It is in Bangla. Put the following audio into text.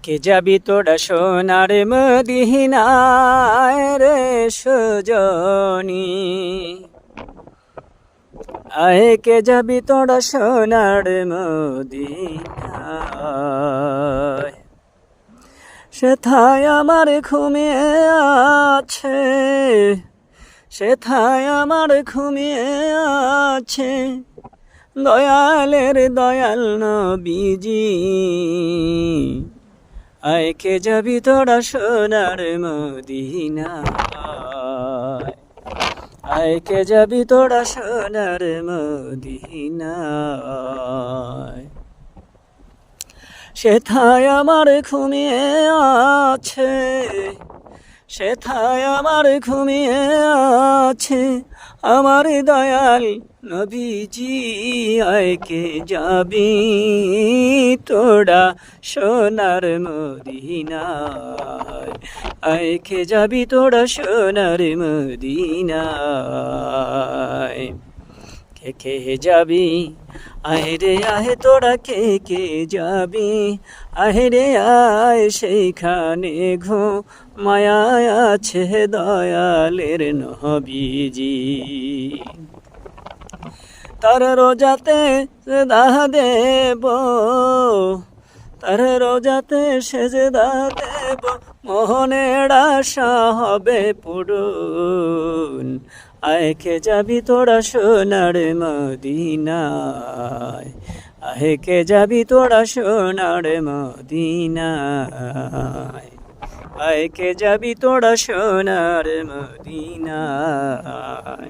কে যাবি তোরা সোনার মদিনায় রে সজনী, আয় কে যাবি তোরা সোনার মদিনায়। সেথায় আমার ঘুমিয়ে আছে, সেথায় আমার ঘুমিয়ে আছে দয়ালের দয়াল নবীজি। আয় কে যাবি তোরা সোনার মদিনায়, আয় কে যাবি তোরা সোনার মদিনায়। সেথায় আমার ঘুমিয়ে আছে, সেথায় আমার ঘুমিয়ে আছে আমার দয়াল নবীজি। আয় কে যাবি তোরা সোনার মদিনায়, আয় কে যাবি তোরা সোনার মদিনায়। কে কে যাবি আয় রে আয় তোরা কে কে যাবি, আয় রে আয় সেইখানে মায়া আছে দয়ালের নবীজি। তার রোজাতে সেজদা দেব, তার রোজাতে সেজদা দেব, মোহনের আশা হবে পূরণ। আয় কে যাবি তোরা সোনার মদিনায়, আয় কে যাবি তোরা সোনার মদিনায়, আয় কে যাবি তোরা সোনার মদিনায়।